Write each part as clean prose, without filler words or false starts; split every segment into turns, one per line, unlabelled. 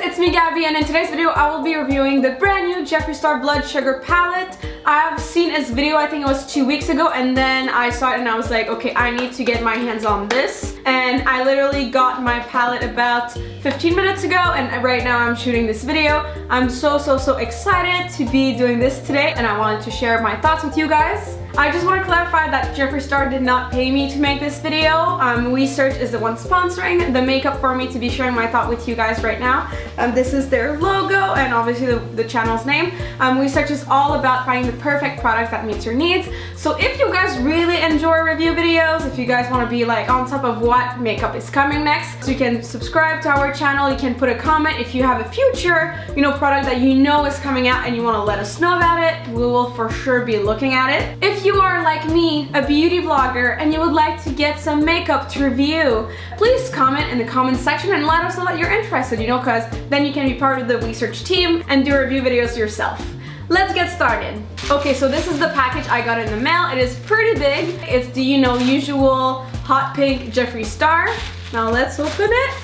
it's me Gabby, and in today's video I will be reviewing the brand new Jeffree Star Blood Sugar palette. I've seen its video, I think it was 2 weeks ago, and then I saw it and I was like, okay, I need to get my hands on this. And I literally got my palette about 15 minutes ago, and right now I'm shooting this video. I'm so excited to be doing this today, and I wanted to share my thoughts with you guys. I just want to clarify that Jeffree Star did not pay me to make this video. Wheesearch is the one sponsoring the makeup for me to be sharing my thought with you guys right now. This is their logo and obviously the channel's name. Wheesearch is all about finding the perfect product that meets your needs. So if you guys really enjoy review videos, if you guys want to be like on top of what makeup is coming next, so you can subscribe to our channel, you can put a comment if you have a future, product that you know is coming out and you want to let us know about it. We will for sure be looking at it. If you are like me, a beauty vlogger, and you would like to get some makeup to review, please comment in the comment section and let us know that you're interested, because then you can be part of the Wheesearch team and do review videos yourself. Let's get started. Okay, so this is the package I got in the mail. It is pretty big. It's the, usual hot pink Jeffree Star. Now let's open it.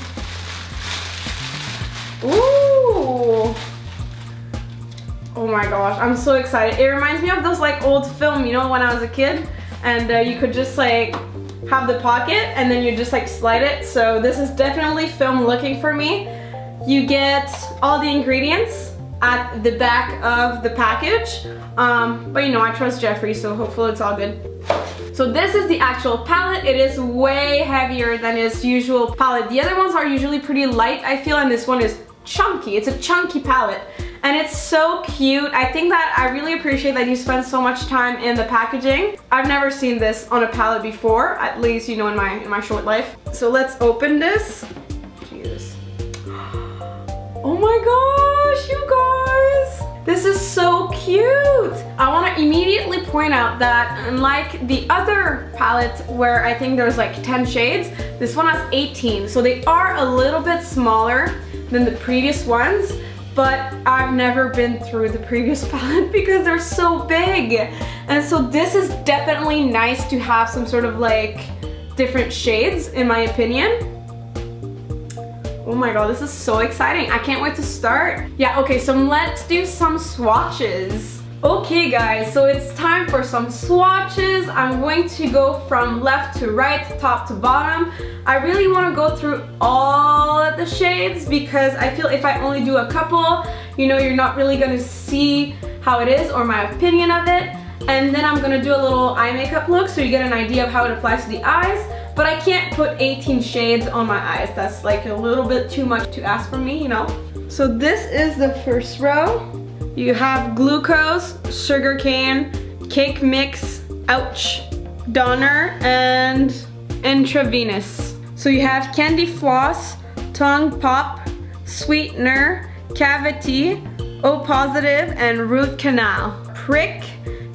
Ooh. Oh my gosh, I'm so excited. It reminds me of those like old film, when I was a kid, and you could just like have the pocket and then you just like slide it. So this is definitely film looking for me. You get all the ingredients at the back of the package, but I trust Jeffree, so hopefully it's all good. So this is the actual palette. It is way heavier than its usual palette. The other ones are usually pretty light, I feel, and this one is chunky. It's a chunky palette. And it's so cute. I think that I really appreciate that you spend so much time in the packaging. I've never seen this on a palette before, at least, in my short life. So let's open this. Jesus. Oh my gosh, you guys. This is so cute. I want to immediately point out that unlike the other palettes where I think there's like 10 shades, this one has 18. So they are a little bit smaller than the previous ones. But I've never been through the previous palette because they're so big. And so this is definitely nice to have some sort of like different shades, in my opinion. Oh my god, this is so exciting. I can't wait to start. Yeah, okay, so let's do some swatches. Okay guys, so it's time for some swatches. I'm going to go from left to right, top to bottom. I really want to go through all of the shades because I feel if I only do a couple, you're not really going to see how it is or my opinion of it. And then I'm going to do a little eye makeup look so you get an idea of how it applies to the eyes. But I can't put 18 shades on my eyes. That's like a little bit too much to ask from me, So this is the first row. You have glucose, sugarcane, cake mix, ouch, donor, and intravenous. So you have candy floss, tongue pop, sweetener, cavity, O positive, and root canal. Prick,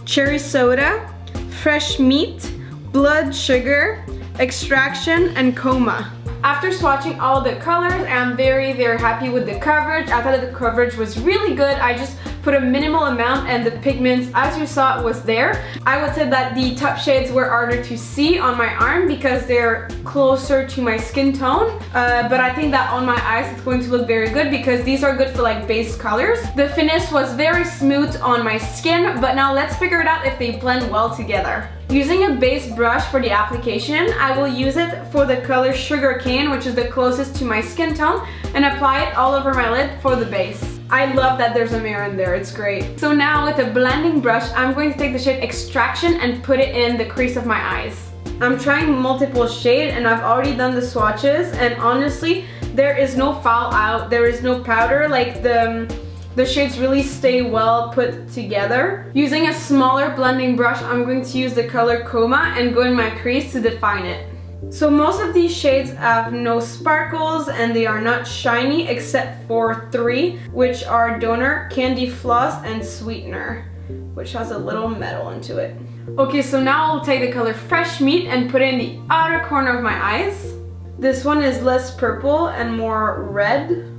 cherry soda, fresh meat, blood sugar, extraction, and coma. After swatching all the colors, I'm very happy with the coverage. I thought that the coverage was really good. I just put a minimal amount and the pigments, as you saw, was there. I would say that the top shades were harder to see on my arm because they're closer to my skin tone. But I think that on my eyes it's going to look very good because these are good for like base colors. The finish was very smooth on my skin, but now let's figure it out if they blend well together. Using a base brush for the application, I will use it for the color Sugar Cane, which is the closest to my skin tone, and apply it all over my lid for the base. I love that there's a mirror in there, it's great. So now with a blending brush, I'm going to take the shade Extraction and put it in the crease of my eyes. I'm trying multiple shades and I've already done the swatches, and honestly, there is no fallout, there is no powder, like the shades really stay well put together. Using a smaller blending brush, I'm going to use the color Coma and go in my crease to define it. So most of these shades have no sparkles and they are not shiny except for 3, which are Donor, Candy Floss, and Sweetener, which has a little metal into it. Okay, so now I'll take the color Fresh Meat and put it in the outer corner of my eyes. This one is less purple and more red.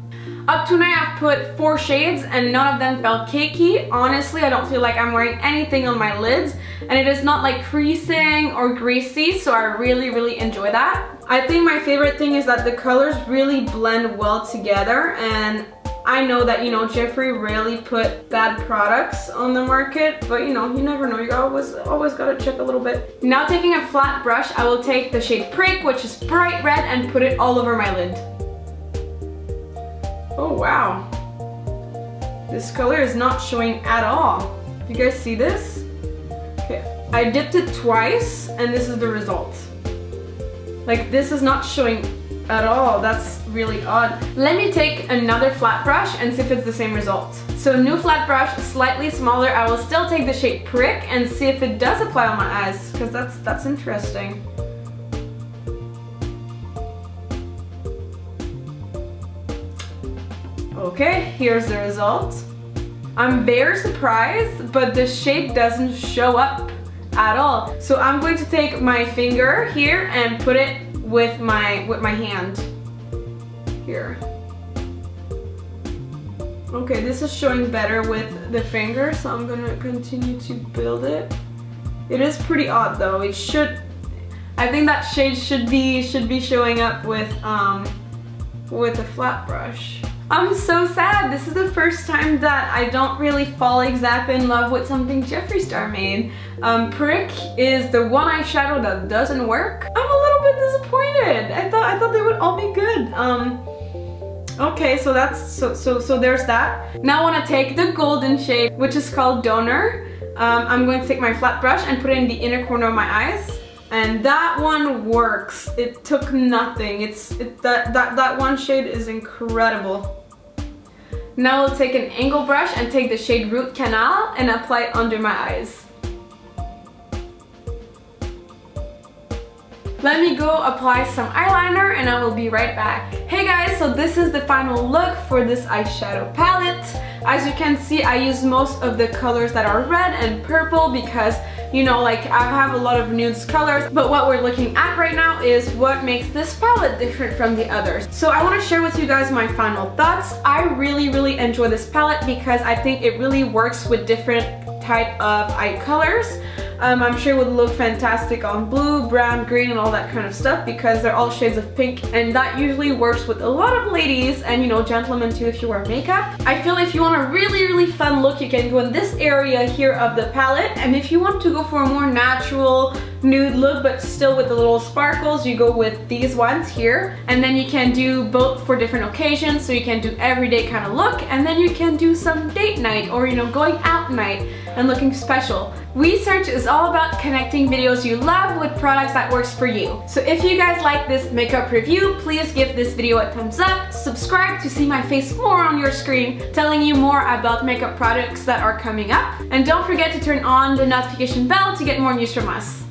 Up to now I've put 4 shades and none of them felt cakey. Honestly, I don't feel like I'm wearing anything on my lids, and it is not like creasing or greasy, so I really enjoy that. I think my favorite thing is that the colors really blend well together, and I know that, you know, Jeffree rarely put bad products on the market, but you know, you never know. You always gotta check a little bit. Now taking a flat brush, I will take the shade Prick, which is bright red, and put it all over my lid. Oh wow. This color is not showing at all. You guys see this? Okay, I dipped it twice, and this is the result. Like, this is not showing at all. That's really odd. Let me take another flat brush and see if it's the same result. So new flat brush, slightly smaller. I will still take the shade Prick and see if it does apply on my eyes, because that's interesting. Okay, here's the result. I'm very surprised, but the shade doesn't show up at all. So I'm going to take my finger here and put it with my hand here. Okay, this is showing better with the finger, so I'm gonna continue to build it. It is pretty odd though. It should, I think that shade should be showing up with a flat brush. I'm so sad. This is the first time that I don't really fall exactly in love with something Jeffree Star made. Prick is the one eyeshadow that doesn't work. I'm a little bit disappointed. I thought they would all be good. Okay, so there's that. Now I want to take the golden shade, which is called Donor. I'm going to take my flat brush and put it in the inner corner of my eyes. And that one works. It took nothing. That one shade is incredible. Now we'll take an angle brush and take the shade Root Canal and apply it under my eyes. Let me go apply some eyeliner and I will be right back. Hey guys, so this is the final look for this eyeshadow palette. As you can see, I use most of the colors that are red and purple because, you know, like I have a lot of nude colors, but what we're looking at right now is what makes this palette different from the others. So I want to share with you guys my final thoughts. I really enjoy this palette because I think it really works with different type of eye colors. I'm sure it would look fantastic on blue, brown, green, and all that kind of stuff because they're all shades of pink, and that usually works with a lot of ladies and, you know, gentlemen too if you wear makeup. I feel if you want a really fun look, you can go in this area here of the palette, and if you want to go for a more natural nude look but still with the little sparkles, you go with these ones here. And then you can do both for different occasions, so you can do everyday kind of look, and then you can do some date night or, you know, going out night and looking special. Wheesearch is all about connecting videos you love with products that works for you. So if you guys like this makeup review, please give this video a thumbs up, subscribe to see my face more on your screen, telling you more about makeup products that are coming up, and don't forget to turn on the notification bell to get more news from us.